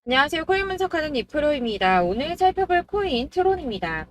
안녕하세요. 코인 분석하는 이프로입니다. 오늘 살펴볼 코인 트론입니다.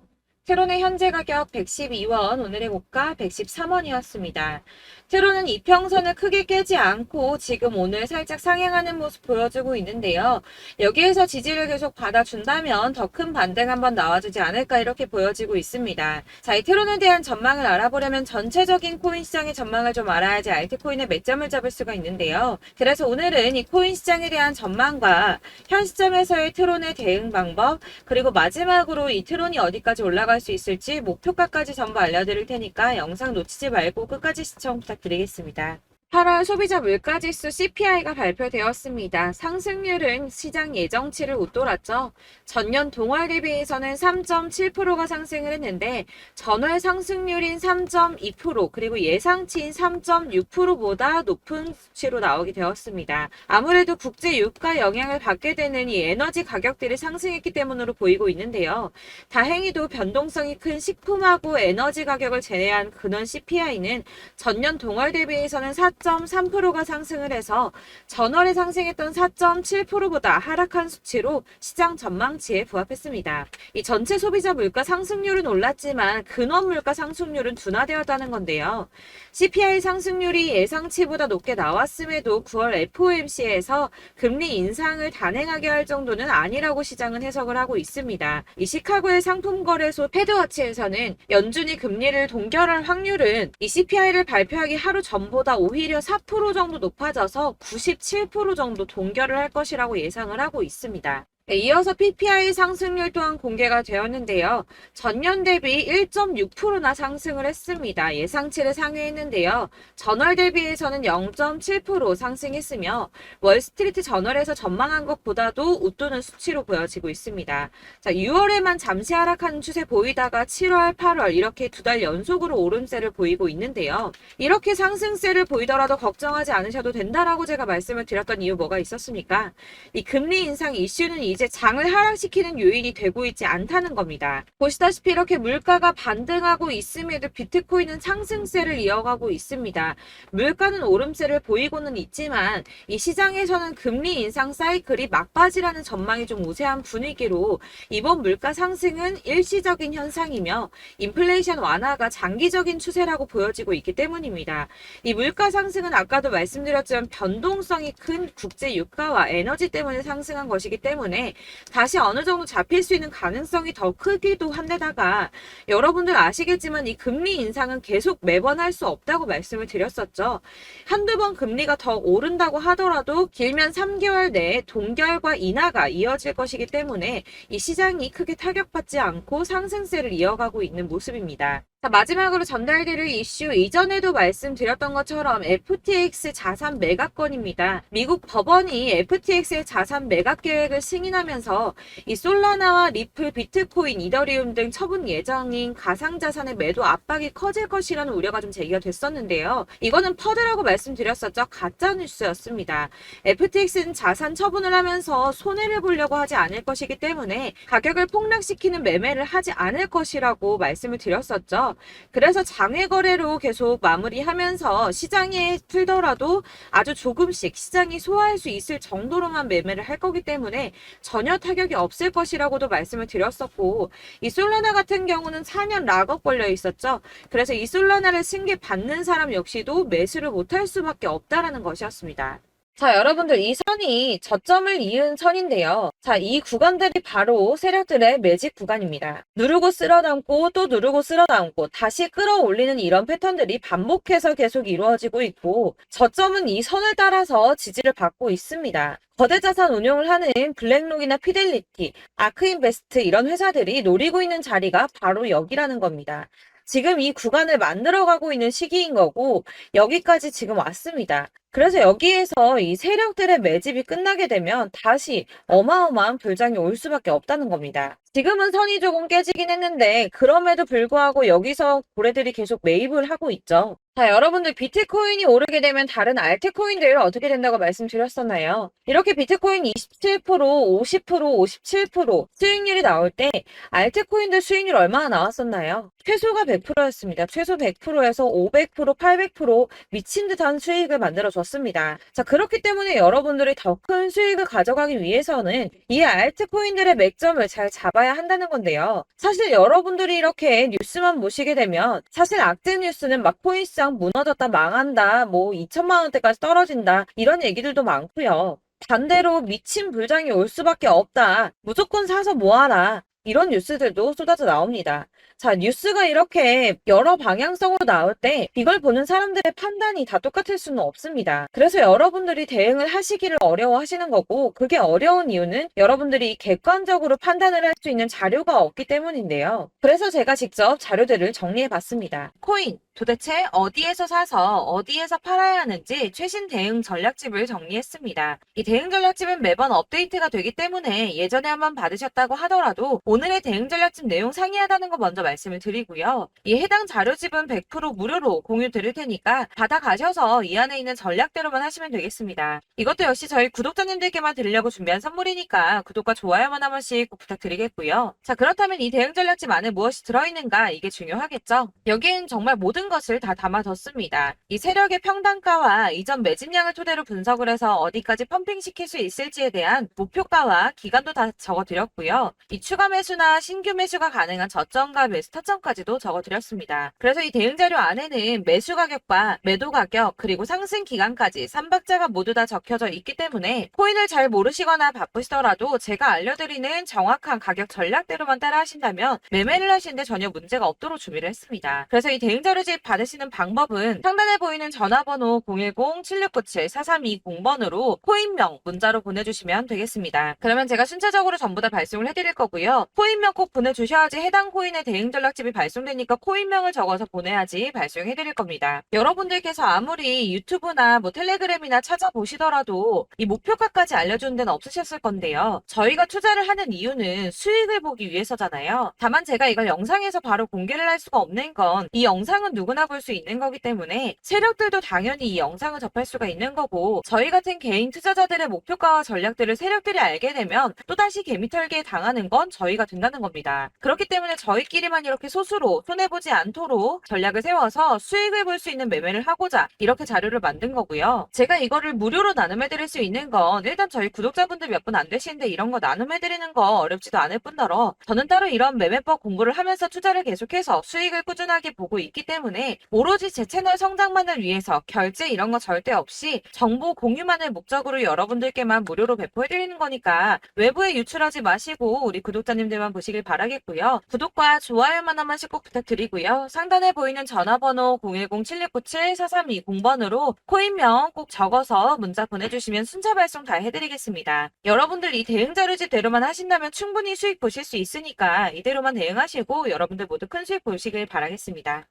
트론의 현재 가격 112원, 오늘의 고가 113원이었습니다. 트론은 이평선을 크게 깨지 않고 지금 오늘 살짝 상향하는 모습 보여주고 있는데요. 여기에서 지지를 계속 받아준다면 더 큰 반등 한번 나와주지 않을까 이렇게 보여지고 있습니다. 자, 이 트론에 대한 전망을 알아보려면 전체적인 코인 시장의 전망을 좀 알아야지 알트코인의 매점을 잡을 수가 있는데요. 그래서 오늘은 이 코인 시장에 대한 전망과 현 시점에서의 트론의 대응 방법, 그리고 마지막으로 이 트론이 어디까지 올라갈 수 있을지 목표가까지 전부 알려드릴 테니까 영상 놓치지 말고 끝까지 시청 부탁드리겠습니다. 8월 소비자 물가지수 CPI가 발표되었습니다. 상승률은 시장 예정치를 웃돌았죠. 전년 동월 대비해서는 3.7%가 상승을 했는데 전월 상승률인 3.2% 그리고 예상치인 3.6%보다 높은 수치로 나오게 되었습니다. 아무래도 국제 유가 영향을 받게 되는 이 에너지 가격들이 상승했기 때문으로 보이고 있는데요. 다행히도 변동성이 큰 식품하고 에너지 가격을 제외한 근원 CPI는 전년 동월 대비해서는 4.3%가 상승을 해서 전월에 상승했던 4.7%보다 하락한 수치로 시장 전망치에 부합했습니다. 이 전체 소비자 물가 상승률은 올랐지만 근원 물가 상승률은 둔화되었다는 건데요. CPI 상승률이 예상치보다 높게 나왔음에도 9월 FOMC에서 금리 인상을 단행하게 할 정도는 아니라고 시장은 해석을 하고 있습니다. 이 시카고의 상품거래소 패드워치에서는 연준이 금리를 동결할 확률은 이 CPI를 발표하기 하루 전보다 오히려 4% 정도 높아져서 97% 정도 동결을 할 것이라고 예상을 하고 있습니다. 네, 이어서 PPI 상승률 또한 공개가 되었는데요. 전년 대비 1.6%나 상승을 했습니다. 예상치를 상회했는데요. 전월 대비해서는 0.7% 상승했으며 월스트리트 저널에서 전망한 것보다도 웃도는 수치로 보여지고 있습니다. 자, 6월에만 잠시 하락하는 추세 보이다가 7월, 8월 이렇게 두 달 연속으로 오름세를 보이고 있는데요. 이렇게 상승세를 보이더라도 걱정하지 않으셔도 된다라고 제가 말씀을 드렸던 이유 뭐가 있었습니까? 이 금리 인상 이슈는 이제 장을 하락시키는 요인이 되고 있지 않다는 겁니다. 보시다시피 이렇게 물가가 반등하고 있음에도 비트코인은 상승세를 이어가고 있습니다. 물가는 오름세를 보이고는 있지만 이 시장에서는 금리 인상 사이클이 막바지라는 전망이 좀 우세한 분위기로 이번 물가 상승은 일시적인 현상이며 인플레이션 완화가 장기적인 추세라고 보여지고 있기 때문입니다. 이 물가 상승은 아까도 말씀드렸지만 변동성이 큰 국제 유가와 에너지 때문에 상승한 것이기 때문에 다시 어느 정도 잡힐 수 있는 가능성이 더 크기도 한데다가 여러분들 아시겠지만 이 금리 인상은 계속 매번 할 수 없다고 말씀을 드렸었죠. 한두 번 금리가 더 오른다고 하더라도 길면 3개월 내에 동결과 인하가 이어질 것이기 때문에 이 시장이 크게 타격받지 않고 상승세를 이어가고 있는 모습입니다. 자, 마지막으로 전달드릴 이슈 이전에도 말씀드렸던 것처럼 FTX 자산 매각건입니다. 미국 법원이 FTX의 자산 매각 계획을 승인하면서 이 솔라나와 리플, 비트코인, 이더리움 등 처분 예정인 가상자산의 매도 압박이 커질 것이라는 우려가 좀 제기가 됐었는데요. 이거는 퍼드라고 말씀드렸었죠. 가짜뉴스였습니다. FTX는 자산 처분을 하면서 손해를 보려고 하지 않을 것이기 때문에 가격을 폭락시키는 매매를 하지 않을 것이라고 말씀을 드렸었죠. 그래서 장외 거래로 계속 마무리하면서 시장에 풀더라도 아주 조금씩 시장이 소화할 수 있을 정도로만 매매를 할 거기 때문에 전혀 타격이 없을 것이라고도 말씀을 드렸었고, 이 솔라나 같은 경우는 4년 락업 걸려 있었죠. 그래서 이 솔라나를 승계 받는 사람 역시도 매수를 못할 수밖에 없다라는 것이었습니다. 자, 여러분들 이 선이 저점을 이은 선인데요. 자, 이 구간들이 바로 세력들의 매직 구간입니다. 누르고 쓸어담고 또 누르고 쓸어담고 다시 끌어올리는 이런 패턴들이 반복해서 계속 이루어지고 있고, 저점은 이 선을 따라서 지지를 받고 있습니다. 거대 자산 운용을 하는 블랙록이나 피델리티, 아크인베스트 이런 회사들이 노리고 있는 자리가 바로 여기라는 겁니다. 지금 이 구간을 만들어가고 있는 시기인 거고 여기까지 지금 왔습니다. 그래서 여기에서 이 세력들의 매집이 끝나게 되면 다시 어마어마한 불장이 올 수밖에 없다는 겁니다. 지금은 선이 조금 깨지긴 했는데 그럼에도 불구하고 여기서 고래들이 계속 매입을 하고 있죠. 자, 여러분들 비트코인이 오르게 되면 다른 알트코인들 어떻게 된다고 말씀드렸었나요? 이렇게 비트코인 27%, 50%, 57% 수익률이 나올 때 알트코인들 수익률 얼마나 나왔었나요? 최소가 100%였습니다. 최소 100%에서 500%, 800% 미친 듯한 수익을 만들어줬습니다. 졌습니다. 자, 그렇기 때문에 여러분들이 더 큰 수익을 가져가기 위해서는 이 알트코인들의 맥점을 잘 잡아야 한다는 건데요. 사실 여러분들이 이렇게 뉴스만 보시게 되면 사실 악재 뉴스는 막 코인 시장 무너졌다, 망한다, 뭐 2천만 원대까지 떨어진다 이런 얘기들도 많고요. 반대로 미친 불장이 올 수밖에 없다. 무조건 사서 모아라. 이런 뉴스들도 쏟아져 나옵니다. 자, 뉴스가 이렇게 여러 방향성으로 나올 때 이걸 보는 사람들의 판단이 다 똑같을 수는 없습니다. 그래서 여러분들이 대응을 하시기를 어려워하시는 거고, 그게 어려운 이유는 여러분들이 객관적으로 판단을 할 수 있는 자료가 없기 때문인데요. 그래서 제가 직접 자료들을 정리해 봤습니다. 코인, 도대체 어디에서 사서 어디에서 팔아야 하는지 최신 대응 전략집을 정리했습니다. 이 대응 전략집은 매번 업데이트가 되기 때문에 예전에 한번 받으셨다고 하더라도 오늘의 대응 전략집 내용 상이하다는 거 먼저 말씀을 드리고요. 이 해당 자료집은 100% 무료로 공유 드릴 테니까 받아가셔서 이 안에 있는 전략대로만 하시면 되겠습니다. 이것도 역시 저희 구독자님들께만 드리려고 준비한 선물이니까 구독과 좋아요만 한 번씩 꼭 부탁드리겠고요. 자, 그렇다면 이 대응 전략집 안에 무엇이 들어있는가, 이게 중요하겠죠? 여기엔 정말 모든 것을 다 담아뒀습니다. 이 세력의 평단가와 이전 매집량을 토대로 분석을 해서 어디까지 펌핑시킬 수 있을지에 대한 목표가와 기간도 다 적어드렸고요. 이 추가 매수나 신규 매수가 가능한 저점과 매수 타점까지도 적어드렸습니다. 그래서 이 대응 자료 안에는 매수 가격과 매도 가격 그리고 상승 기간까지 3박자가 모두 다 적혀져 있기 때문에 코인을 잘 모르시거나 바쁘시더라도 제가 알려드리는 정확한 가격 전략대로만 따라 하신다면 매매를 하시는데 전혀 문제가 없도록 준비를 했습니다. 그래서 이 대응 자료집 받으시는 방법은 상단에 보이는 전화번호 010-7697-4320번으로 코인명 문자로 보내주시면 되겠습니다. 그러면 제가 순차적으로 전부 다 발송을 해드릴 거고요. 코인명 꼭 보내주셔야지 해당 코인의 대응 전략집이 발송되니까 코인명을 적어서 보내야지 발송해드릴 겁니다. 여러분들께서 아무리 유튜브나 뭐 텔레그램이나 찾아보시더라도 이 목표가까지 알려주는 데는 없으셨을 건데요. 저희가 투자를 하는 이유는 수익을 보기 위해서잖아요. 다만 제가 이걸 영상에서 바로 공개를 할 수가 없는 건 이 영상은 누구나 볼 수 있는 거기 때문에 세력들도 당연히 이 영상을 접할 수가 있는 거고, 저희 같은 개인 투자자들의 목표가와 전략들을 세력들이 알게 되면 또다시 개미털기에 당하는 건 저희가 된다는 겁니다. 그렇기 때문에 저희끼리만 이렇게 소수로 손해보지 않도록 전략을 세워서 수익을 볼 수 있는 매매를 하고자 이렇게 자료를 만든 거고요. 제가 이거를 무료로 나눔해드릴 수 있는 건 일단 저희 구독자분들 몇 분 안 되시는데 이런 거 나눔해드리는 거 어렵지도 않을 뿐더러 저는 따로 이런 매매법 공부를 하면서 투자를 계속해서 수익을 꾸준하게 보고 있기 때문에 오로지 제 채널 성장만을 위해서 결제 이런 거 절대 없이 정보 공유만을 목적으로 여러분들께만 무료로 배포해드리는 거니까 외부에 유출하지 마시고 우리 구독자님들만 보시길 바라겠고요. 구독과 좋아요만 한 번씩 꼭 부탁드리고요. 상단에 보이는 전화번호 010-7697-4320번으로 코인명 꼭 적어서 문자 보내주시면 순차 발송 다 해드리겠습니다. 여러분들 이 대응 자료집대로만 하신다면 충분히 수익 보실 수 있으니까 이대로만 대응하시고 여러분들 모두 큰 수익 보시길 바라겠습니다.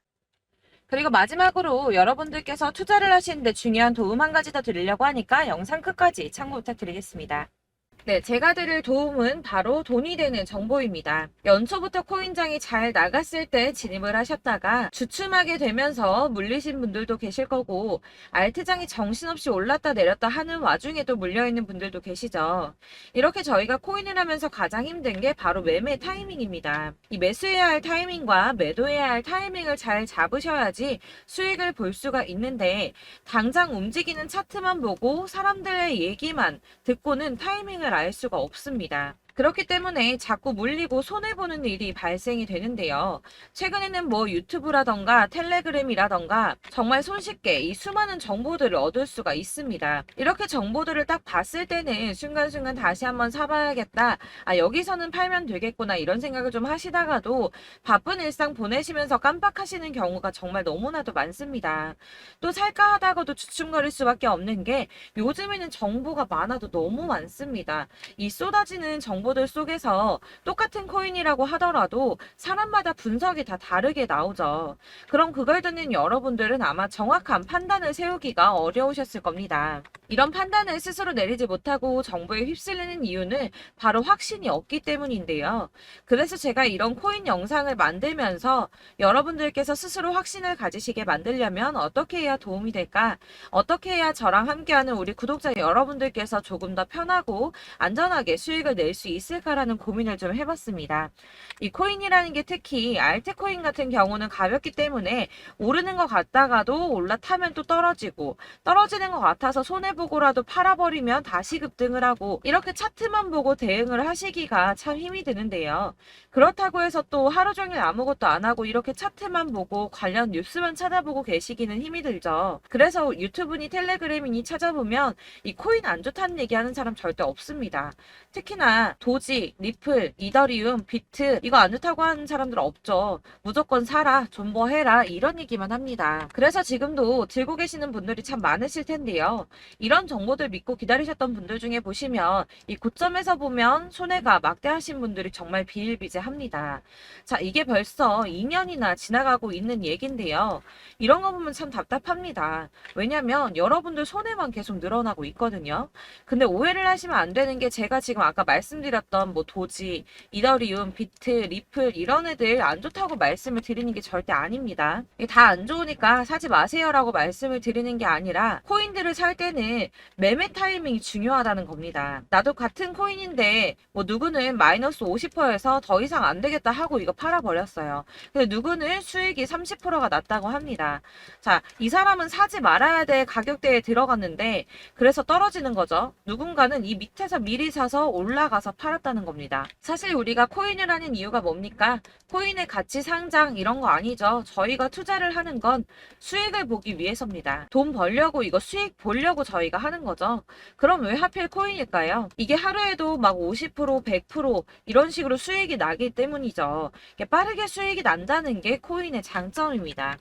그리고 마지막으로 여러분들께서 투자를 하시는데 중요한 도움 한 가지 더 드리려고 하니까 영상 끝까지 참고 부탁드리겠습니다. 네, 제가 드릴 도움은 바로 돈이 되는 정보입니다. 연초부터 코인장이 잘 나갔을 때 진입을 하셨다가 주춤하게 되면서 물리신 분들도 계실 거고, 알트장이 정신없이 올랐다 내렸다 하는 와중에도 물려있는 분들도 계시죠. 이렇게 저희가 코인을 하면서 가장 힘든 게 바로 매매 타이밍입니다. 이 매수해야 할 타이밍과 매도해야 할 타이밍을 잘 잡으셔야지 수익을 볼 수가 있는데, 당장 움직이는 차트만 보고 사람들의 얘기만 듣고는 타이밍을 알 수가 없습니다. 그렇기 때문에 자꾸 물리고 손해보는 일이 발생이 되는데요. 최근에는 뭐 유튜브라던가 텔레그램이라던가 정말 손쉽게 이 수많은 정보들을 얻을 수가 있습니다. 이렇게 정보들을 딱 봤을 때는 순간순간 다시 한번 사봐야겠다. 아, 여기서는 팔면 되겠구나 이런 생각을 좀 하시다가도 바쁜 일상 보내시면서 깜빡하시는 경우가 정말 너무나도 많습니다. 또 살까 하다가도 주춤거릴 수밖에 없는 게 요즘에는 정보가 많아도 너무 많습니다. 이 쏟아지는 정보들 속에서 똑같은 코인이라고 하더라도 사람마다 분석이 다 다르게 나오죠. 그럼 그걸 듣는 여러분들은 아마 정확한 판단을 세우기가 어려우셨을 겁니다. 이런 판단을 스스로 내리지 못하고 정보에 휩쓸리는 이유는 바로 확신이 없기 때문인데요. 그래서 제가 이런 코인 영상을 만들면서 여러분들께서 스스로 확신을 가지시게 만들려면 어떻게 해야 도움이 될까? 어떻게 해야 저랑 함께하는 우리 구독자 여러분들께서 조금 더 편하고 안전하게 수익을 낼 수 있을까라는 고민을 좀 해봤습니다. 이 코인이라는 게 특히 알트코인 같은 경우는 가볍기 때문에 오르는 것 같다가도 올라타면 또 떨어지고, 떨어지는 것 같아서 손해보고라도 팔아버리면 다시 급등을 하고, 이렇게 차트만 보고 대응을 하시기가 참 힘이 드는데요. 그렇다고 해서 또 하루 종일 아무것도 안 하고 이렇게 차트만 보고 관련 뉴스만 찾아보고 계시기는 힘이 들죠. 그래서 유튜브니 텔레그램이니 찾아보면 이 코인 안 좋다는 얘기하는 사람 절대 없습니다. 특히나 도지, 리플, 이더리움, 비트 이거 안 좋다고 하는 사람들 없죠. 무조건 사라, 존버해라 이런 얘기만 합니다. 그래서 지금도 들고 계시는 분들이 참 많으실 텐데요. 이런 정보들 믿고 기다리셨던 분들 중에 보시면 이 고점에서 보면 손해가 막대하신 분들이 정말 비일비재합니다. 자, 이게 벌써 2년이나 지나가고 있는 얘긴데요. 이런 거 보면 참 답답합니다. 왜냐면 여러분들 손해만 계속 늘어나고 있거든요. 근데 오해를 하시면 안 되는 게 제가 지금 아까 말씀드렸던 뭐 도지, 이더리움, 비트, 리플 이런 애들 안 좋다고 말씀을 드리는 게 절대 아닙니다. 이게 다 안 좋으니까 사지 마세요라고 말씀을 드리는 게 아니라 코인들을 살 때는 매매 타이밍이 중요하다는 겁니다. 나도 같은 코인인데 뭐 누구는 마이너스 50%에서 더 이상 안 되겠다 하고 이거 팔아버렸어요. 근데 누구는 수익이 30%가 났다고 합니다. 자, 이 사람은 사지 말아야 될 가격대에 들어갔는데 그래서 떨어지는 거죠. 누군가는 이 밑에서 미리 사서 올라가서 팔았다는 겁니다. 사실 우리가 코인을 하는 이유가 뭡니까? 코인의 가치 상장 이런 거 아니죠. 저희가 투자를 하는 건 수익을 보기 위해서입니다. 돈 벌려고 이거 수익 보려고 저희가 하는 거죠. 그럼 왜 하필 코인일까요? 이게 하루에도 막 50%, 100% 이런 식으로 수익이 나기 때문이죠. 빠르게 수익이 난다는 게 코인의 장점입니다.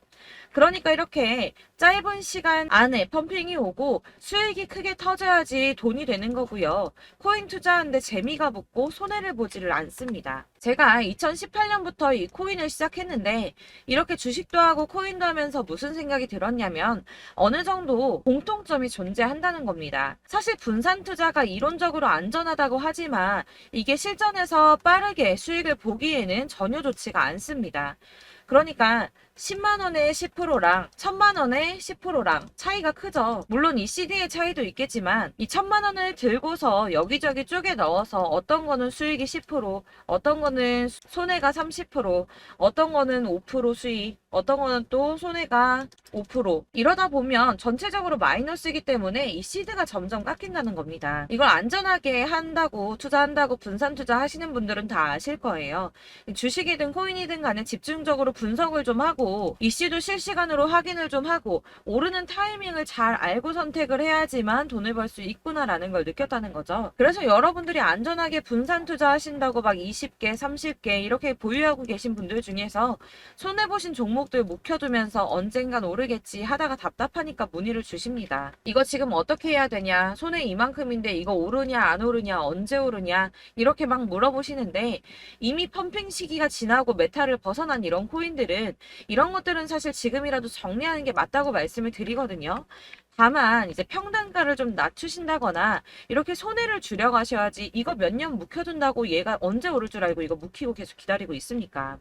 그러니까 이렇게 짧은 시간 안에 펌핑이 오고 수익이 크게 터져야지 돈이 되는 거고요. 코인 투자하는데 재미가 붙고 손해를 보지를 않습니다. 제가 2018년부터 이 코인을 시작했는데 이렇게 주식도 하고 코인도 하면서 무슨 생각이 들었냐면 어느 정도 공통점이 존재한다는 겁니다. 사실 분산 투자가 이론적으로 안전하다고 하지만 이게 실전에서 빠르게 수익을 보기에는 전혀 좋지가 않습니다. 그러니까 10만 원에 10%랑 1000만 원에 10%랑 차이가 크죠. 물론 이 CD의 차이도 있겠지만 이 1000만 원을 들고서 여기저기 쪼개 넣어서 어떤 거는 수익이 10%, 어떤 거는 손해가 30%, 어떤 거는 5% 수익, 어떤 거는 또 손해가 5%. 이러다 보면 전체적으로 마이너스이기 때문에 이 시드가 점점 깎인다는 겁니다. 이걸 안전하게 한다고 투자한다고 분산 투자 하시는 분들은 다 아실 거예요. 주식이든 코인이든 간에 집중적으로 분석을 좀 하고 이슈도 실시간으로 확인을 좀 하고 오르는 타이밍을 잘 알고 선택을 해야지만 돈을 벌 수 있구나라는 걸 느꼈다는 거죠. 그래서 여러분들이 안전하게 분산 투자하신다고 막 20개, 30개 이렇게 보유하고 계신 분들 중에서 손해보신 종목들 묵혀두면서 언젠간 오르겠지 하다가 답답하니까 문의를 주십니다. 이거 지금 어떻게 해야 되냐? 손해 이만큼인데 이거 오르냐 안 오르냐 언제 오르냐 이렇게 막 물어보시는데 이미 펌핑 시기가 지나고 메타를 벗어난 이런 코인들은 이런 것들은 사실 지금이라도 정리하는 게 맞다고 말씀을 드리거든요. 다만 이제 평단가를 좀 낮추신다거나 이렇게 손해를 줄여가셔야지 이거 몇 년 묵혀둔다고 얘가 언제 오를 줄 알고 이거 묵히고 계속 기다리고 있습니까?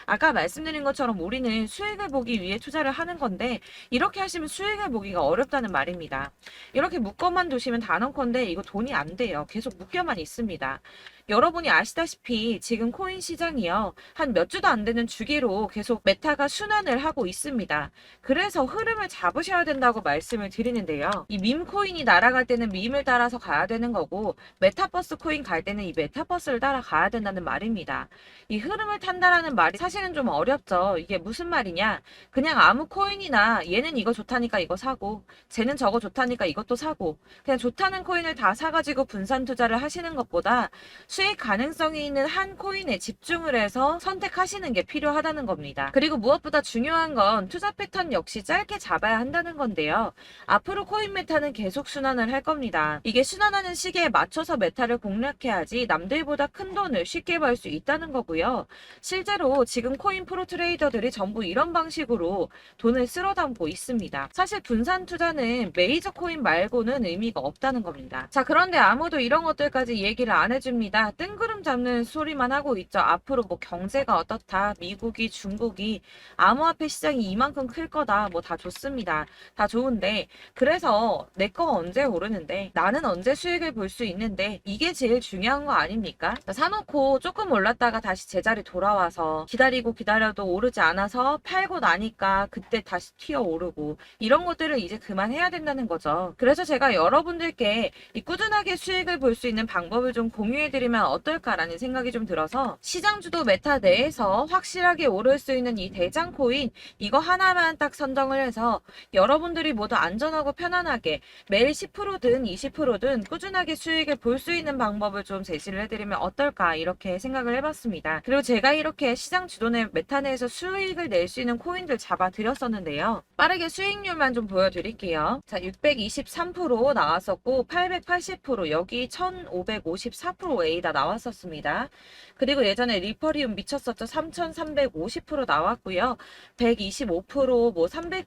아까 말씀드린 것처럼 우리는 수익을 보기 위해 투자를 하는 건데 이렇게 하시면 수익을 보기가 어렵다는 말입니다. 이렇게 묶어만 두시면 단언컨대 이거 돈이 안 돼요. 계속 묶여만 있습니다. 여러분이 아시다시피 지금 코인 시장이요. 한 몇 주도 안 되는 주기로 계속 메타가 순환을 하고 있습니다. 그래서 흐름을 잡으셔야 된다고 말씀을 드리는데요. 이 밈 코인이 날아갈 때는 밈을 따라서 가야 되는 거고 메타버스 코인 갈 때는 이 메타버스를 따라가야 된다는 말입니다. 이 흐름을 탄다라는 말이 사실은 좀 어렵죠. 이게 무슨 말이냐? 그냥 아무 코인이나 얘는 이거 좋다니까 이거 사고 쟤는 저거 좋다니까 이것도 사고 그냥 좋다는 코인을 다 사가지고 분산 투자를 하시는 것보다 수익 가능성이 있는 한 코인에 집중을 해서 선택하시는 게 필요하다는 겁니다. 그리고 무엇보다 중요한 건 투자 패턴 역시 짧게 잡아야 한다는 건데요. 앞으로 코인 메타는 계속 순환을 할 겁니다. 이게 순환하는 시기에 맞춰서 메타를 공략해야지 남들보다 큰 돈을 쉽게 벌 수 있다는 거고요. 실제로 지금 코인 프로 트레이더들이 전부 이런 방식으로 돈을 쓸어 담고 있습니다. 사실 분산 투자는 메이저 코인 말고는 의미가 없다는 겁니다. 자, 그런데 아무도 이런 것들까지 얘기를 안 해줍니다. 뜬구름 똥 잡는 소리만 하고 있죠. 앞으로 뭐 경제가 어떻다, 미국이, 중국이 암호화폐 시장이 이만큼 클 거다, 뭐 다 좋습니다. 다 좋은데 그래서 내 거 언제 오르는데 나는 언제 수익을 볼 수 있는데 이게 제일 중요한 거 아닙니까? 사놓고 조금 올랐다가 다시 제자리 돌아와서 기다리고 기다려도 오르지 않아서 팔고 나니까 그때 다시 튀어 오르고 이런 것들을 이제 그만해야 된다는 거죠. 그래서 제가 여러분들께 이 꾸준하게 수익을 볼 수 있는 방법을 좀 공유해드리면 어떨까라는 생각이 좀 들어서 시장주도 메타 내에서 확실하게 오를 수 있는 이 대장 코인 이거 하나만 딱 선정을 해서 여러분들이 모두 안전하고 편안하게 매일 10%든 20%든 꾸준하게 수익을 볼 수 있는 방법을 좀 제시를 해드리면 어떨까 이렇게 생각을 해봤습니다. 그리고 제가 이렇게 시장 주도내 메타 내에서 수익을 낼 수 있는 코인들 잡아드렸었는데요. 빠르게 수익률만 좀 보여드릴게요. 자, 623% 나왔었고 880% 여기 1554%A다 나왔었습니다. 그리고 예전에 리퍼리움 미쳤었죠. 3350% 나왔고요. 125%, 뭐 300%,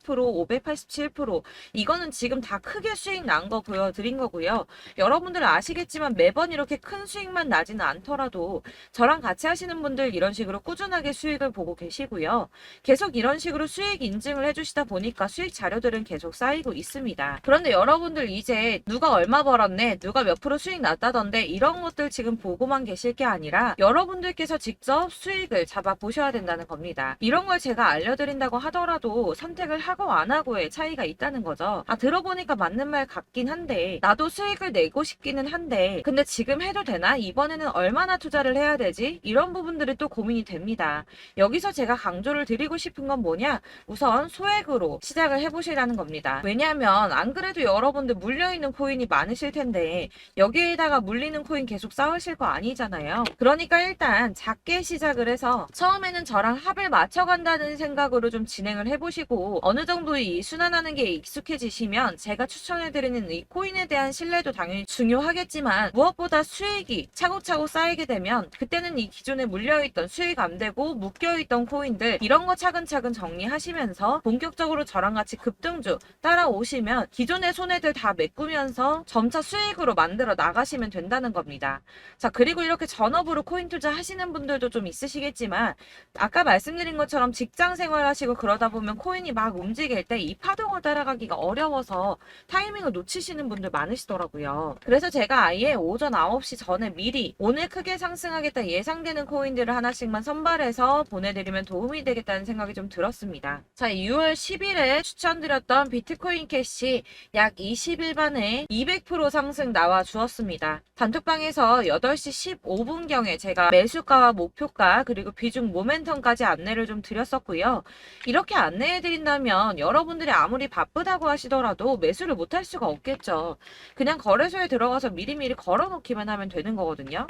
587% 이거는 지금 다 크게 수익 난 거 보여드린 거고요. 여러분들 아시겠지만 매번 이렇게 큰 수익만 나지는 않더라도 저랑 같이 하시는 분들 이런 식으로 꾸준하게 수익을 보고 계시고요. 계속 이런 식으로 수익 인증을 해주시다 보니까 수익 자료들은 계속 쌓이고 있습니다. 그런데 여러분들 이제 누가 얼마 벌었네, 누가 몇 프로 수익 났다던데 이런 것들 지금 보고만 계실 게 아니라 여러분들께서 직접 수익을 잡아 보셔야 된다는 겁니다. 이런 걸 제가 알려드린다고 하더라도 선택을 하고 안 하고의 차이가 있다는 거죠. 들어보니까 맞는 말 같긴 한데 나도 수익을 내고 싶기는 한데 근데 지금 해도 되나? 이번에는 얼마나 투자를 해야 되지? 이런 부분들이 또 고민이 됩니다. 여기서 제가 강조를 드리고 싶은 건 뭐냐? 우선 소액으로 시작을 해보시라는 겁니다. 왜냐하면 안 그래도 여러분들 물려있는 코인이 많으실 텐데 여기에다가 물리는 코인 계속 쌓으실 거 아니잖아요. 그러니까 일단 작게 시작을 해서 처음에는 저랑 합을 맞춰간다는 생각으로 좀 진행을 해보시고 어느 정도 이 순환하는 게 익숙해지시면 제가 추천해드리는 이 코인에 대한 신뢰도 당연히 중요하겠지만 무엇보다 수익이 차곡차곡 쌓이게 되면 그때는 이 기존에 물려있던 수익 안 되고 묶여있던 코인들 이런 거 차근차근 정리하시면서 본격적으로 저랑 같이 급등주 따라오시면 기존의 손해들 다 메꾸면서 점차 수익으로 만들어 나가시면 된다는 겁니다. 자, 그리고 이렇게 전업으로 코인 투자 하시는 분들도 좀 있으시겠지만 아까 말씀드린 것처럼 직장 생활 하시고 그러다 보면 코인이 막 움직일 때 이 파동을 따라가기가 어려워서 타이밍을 놓치시는 분들 많으시더라고요. 그래서 제가 아예 오전 9시 전에 미리 오늘 크게 상승하겠다 예상되는 코인들을 하나씩만 선발해서 보내드리면 도움이 되겠다는 생각이 좀 들었습니다. 자, 6월 10일에 추천드렸던 비트코인 캐시 약 20일 만에 200% 상승 나와 주었습니다. 단톡방에서 8시 15분경에 제가 매수가와 목표가 그리고 비중 모멘텀까지 안내를 좀 드렸었고요. 이렇게 안내해드린다면 여러분들이 아무리 바쁘다고 하시더라도 매수를 못할 수가 없겠죠. 그냥 거래소에 들어가서 미리미리 걸어놓기만 하면 되는 거거든요.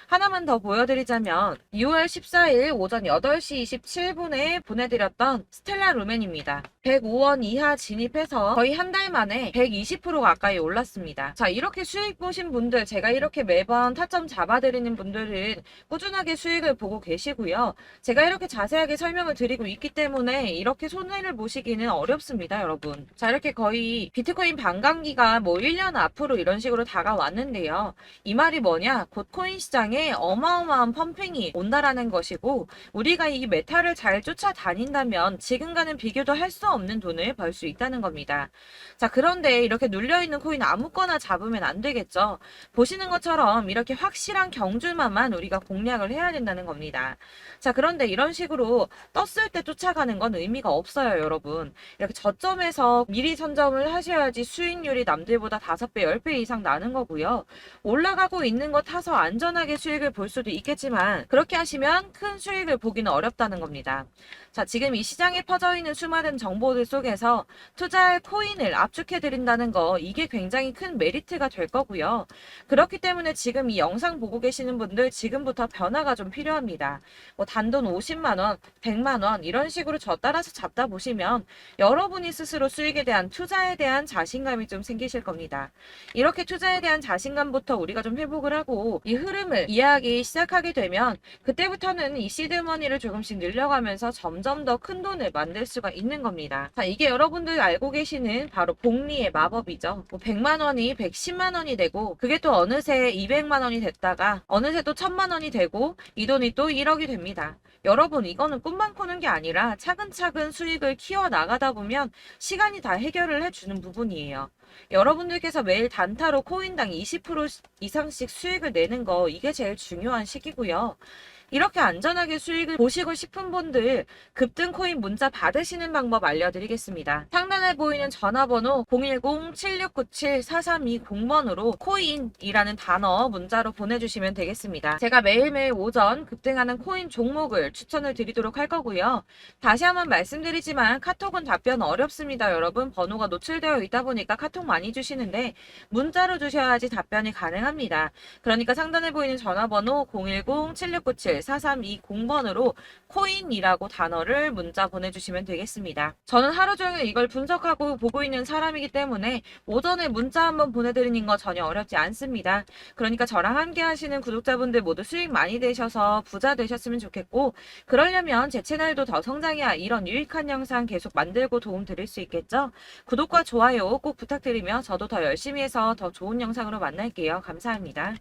하나만 더 보여드리자면 6월 14일 오전 8시 27분에 보내드렸던 스텔라 루멘입니다. 105원 이하 진입해서 거의 한 달 만에 120% 가까이 올랐습니다. 자, 이렇게 수익 보신 분들, 제가 이렇게 매번 타점 잡아드리는 분들은 꾸준하게 수익을 보고 계시고요. 제가 이렇게 자세하게 설명을 드리고 있기 때문에 이렇게 손해를 보시기는 어렵습니다, 여러분. 자, 이렇게 거의 비트코인 반감기가 뭐 1년 앞으로 이런 식으로 다가왔는데요. 이 말이 뭐냐? 곧 코인 시장에 어마어마한 펌핑이 온다라는 것이고 우리가 이 메타를 잘 쫓아다닌다면 지금과는 비교도 할 수 없는 돈을 벌 수 있다는 겁니다. 자, 그런데 이렇게 눌려있는 코인 아무거나 잡으면 안 되겠죠. 보시는 것처럼 이렇게 확실한 경주만만 우리가 공략을 해야 된다는 겁니다. 자, 그런데 이런 식으로 떴을 때 쫓아가는 건 의미가 없어요, 여러분. 이렇게 저점에서 미리 선점을 하셔야지 수익률이 남들보다 5배, 10배 이상 나는 거고요. 올라가고 있는 거 타서 안전하게 수익을 볼 수도 있겠지만 그렇게 하시면 큰 수익을 보기는 어렵다는 겁니다. 자, 지금 이 시장에 퍼져 있는 수많은 정보들 속에서 투자할 코인을 압축해 드린다는 거 이게 굉장히 큰 메리트가 될 거고요. 그렇기 때문에 지금 이 영상 보고 계시는 분들 지금부터 변화가 좀 필요합니다. 뭐 단돈 50만 원, 100만 원 이런 식으로 저 따라서 잡다 보시면 여러분이 스스로 수익에 대한 투자에 대한 자신감이 좀 생기실 겁니다. 이렇게 투자에 대한 자신감부터 우리가 좀 회복을 하고 이 흐름을 이해하기 시작하게 되면 그때부터는 이 시드머니를 조금씩 늘려가면서 점점 더 큰 돈을 만들 수가 있는 겁니다. 자, 이게 여러분들 알고 계시는 바로 복리의 마법이죠. 뭐 100만 원이 110만 원이 되고 그게 또 어느새 200만 원이 됐다가 어느새 또 1,000만 원이 되고 이 돈이 또 1억이 됩니다. 여러분, 이거는 꿈만 꾸는 게 아니라 차근차근 수익을 키워 나가다 보면 시간이 다 해결을 해주는 부분이에요. 여러분들께서 매일 단타로 코인당 20% 이상씩 수익을 내는 거, 이게 제일 중요한 시기고요. 이렇게 안전하게 수익을 보시고 싶은 분들 급등 코인 문자 받으시는 방법 알려드리겠습니다. 상단에 보이는 전화번호 010-7697-4320번으로 코인이라는 단어 문자로 보내주시면 되겠습니다. 제가 매일매일 오전 급등하는 코인 종목을 추천을 드리도록 할 거고요. 다시 한번 말씀드리지만 카톡은 답변 어렵습니다. 여러분, 번호가 노출되어 있다 보니까 카톡 많이 주시는데 문자로 주셔야지 답변이 가능합니다. 그러니까 상단에 보이는 전화번호 010-7697-4320번으로 코인이라고 단어를 문자 보내주시면 되겠습니다. 저는 하루 종일 이걸 분석하고 보고 있는 사람이기 때문에 오전에 문자 한번 보내드리는 거 전혀 어렵지 않습니다. 그러니까 저랑 함께 하시는 구독자분들 모두 수익 많이 되셔서 부자 되셨으면 좋겠고, 그러려면 제 채널도 더 성장해야 이런 유익한 영상 계속 만들고 도움 드릴 수 있겠죠? 구독과 좋아요 꼭 부탁드리며 저도 더 열심히 해서 더 좋은 영상으로 만날게요. 감사합니다.